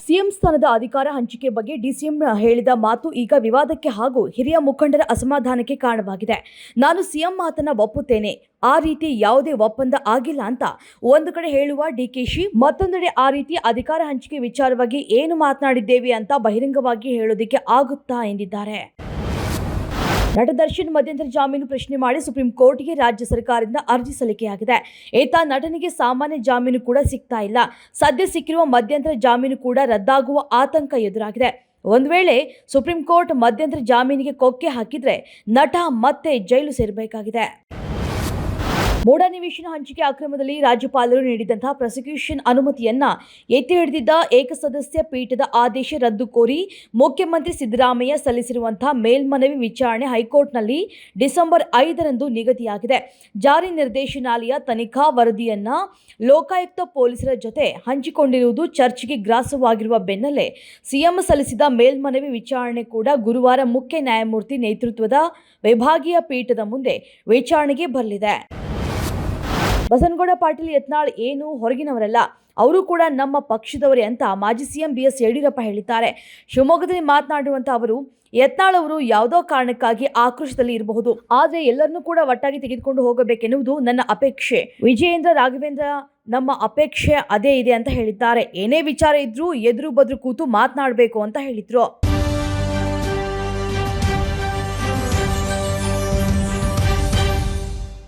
CM ಸ್ಥಾನದ ಅಧಿಕಾರ ಹಂಚಿಕೆ ಬಗ್ಗೆ ಡಿಸಿಎಂ ಹೇಳಿದ ಮಾತು ಈಗ ವಿವಾದಕ್ಕೆ ಹಾಗೂ ಹಿರಿಯ ಮುಖಂಡರ ಅಸಮಾಧಾನಕ್ಕೆ ಕಾರಣವಾಗಿದೆ. ನಾನು ಸಿಎಂ ಮಾತನ್ನ ಒಪ್ಪುತ್ತೇನೆ, ಆ ರೀತಿ ಯಾವುದೇ ಒಪ್ಪಂದ ಆಗಿಲ್ಲ ಅಂತ ಒಂದು ಕಡೆ ಹೇಳುವ ಡಿಕೆಶಿ, ಮತ್ತೊಂದೆಡೆ ಆ ರೀತಿ ಅಧಿಕಾರ ಹಂಚಿಕೆ ವಿಚಾರವಾಗಿ ಏನು ಮಾತನಾಡಿದ್ದೇವೆ ಅಂತ ಬಹಿರಂಗವಾಗಿ ಹೇಳೋದಕ್ಕೆ ಆಗುತ್ತಾ ಎಂದಿದ್ದಾರೆ. ನಟ ದರ್ಶನ್ ಮಧ್ಯಂತರ ಜಾಮೀನು ಪ್ರಶ್ನೆ ಮಾಡಿ ಸುಪ್ರೀಂ ಕೋರ್ಟ್ಗೆ ರಾಜ್ಯ ಸರ್ಕಾರದಿಂದ ಅರ್ಜಿ ಸಲ್ಲಿಕೆಯಾಗಿದೆ. ಈತ ನಟನಿಗೆ ಸಾಮಾನ್ಯ ಜಾಮೀನು ಕೂಡ ಸಿಗ್ತಾ ಇಲ್ಲ. ಸದ್ಯ ಸಿಕ್ಕಿರುವ ಮಧ್ಯಂತರ ಜಾಮೀನು ಕೂಡ ರದ್ದಾಗುವ ಆತಂಕ ಎದುರಾಗಿದೆ. ಒಂದು ವೇಳೆ ಸುಪ್ರೀಂ ಕೋರ್ಟ್ ಮಧ್ಯಂತರ ಜಾಮೀನಿಗೆ ಕೊಕ್ಕೆ ಹಾಕಿದ್ರೆ ನಟ ಮತ್ತೆ ಜೈಲು ಸೇರಬೇಕಾಗಿದೆ. ಮೂಡ ನಿವೇಶನ ಹಂಚಿಕೆ ಅಕ್ರಮದಲ್ಲಿ ರಾಜ್ಯಪಾಲರು ನೀಡಿದಂತಹ ಪ್ರಾಸಿಕ್ಯೂಷನ್ ಅನುಮತಿಯನ್ನ ಎತ್ತಿ ಹಿಡಿದಿದ್ದ ಏಕಸದಸ್ಯ ಪೀಠದ ಆದೇಶ ರದ್ದು ಕೋರಿ ಮುಖ್ಯಮಂತ್ರಿ ಸಿದ್ದರಾಮಯ್ಯ ಸಲ್ಲಿಸಿರುವಂತಹ ಮೇಲ್ಮನವಿ ವಿಚಾರಣೆ ಹೈಕೋರ್ಟ್ನಲ್ಲಿ ಡಿಸೆಂಬರ್ 5ರಂದು ನಿಗದಿಯಾಗಿದೆ. ಜಾರಿ ನಿರ್ದೇಶನಾಲಯ ತನಿಖಾ ವರದಿಯನ್ನ ಲೋಕಾಯುಕ್ತ ಪೊಲೀಸರ ಜೊತೆ ಹಂಚಿಕೊಂಡಿರುವುದು ಚರ್ಚೆಗೆ ಗ್ರಾಸವಾಗಿರುವ ಬೆನ್ನಲ್ಲೇ ಸಿಎಂ ಸಲ್ಲಿಸಿದ ಮೇಲ್ಮನವಿ ವಿಚಾರಣೆ ಕೂಡ ಗುರುವಾರ ಮುಖ್ಯ ನ್ಯಾಯಮೂರ್ತಿ ನೇತೃತ್ವದ ವಿಭಾಗೀಯ ಪೀಠದ ಮುಂದೆ ವಿಚಾರಣೆಗೆ ಬರಲಿದೆ. ಬಸನಗೌಡ ಪಾಟೀಲ್ ಯತ್ನಾಳ್ ಏನು ಹೊರಗಿನವರಲ್ಲ, ಅವರು ಕೂಡ ನಮ್ಮ ಪಕ್ಷದವರೇ ಅಂತ ಮಾಜಿ ಸಿಎಂ ಬಿಎಸ್ ಯಡಿಯೂರಪ್ಪ ಹೇಳಿದ್ದಾರೆ. ಶಿವಮೊಗ್ಗದಲ್ಲಿ ಮಾತನಾಡಿರುವಂತಹ ಅವರು, ಯತ್ನಾಳ್ ಅವರು ಯಾವುದೋ ಕಾರಣಕ್ಕಾಗಿ ಆಕ್ರೋಶದಲ್ಲಿ ಇರಬಹುದು, ಆದರೆ ಎಲ್ಲರನ್ನೂ ಕೂಡ ಒಟ್ಟಾಗಿ ತೆಗೆದುಕೊಂಡು ಹೋಗಬೇಕೆನ್ನುವುದು ನನ್ನ ಅಪೇಕ್ಷೆ. ವಿಜಯೇಂದ್ರ ರಾಘವೇಂದ್ರ ನಮ್ಮ ಅಪೇಕ್ಷೆ ಅದೇ ಇದೆ ಅಂತ ಹೇಳಿದ್ದಾರೆ. ಏನೇ ವಿಚಾರ ಇದ್ರೂ ಎದುರು ಬದ್ರು ಕೂತು ಮಾತನಾಡಬೇಕು ಅಂತ ಹೇಳಿದ್ರು.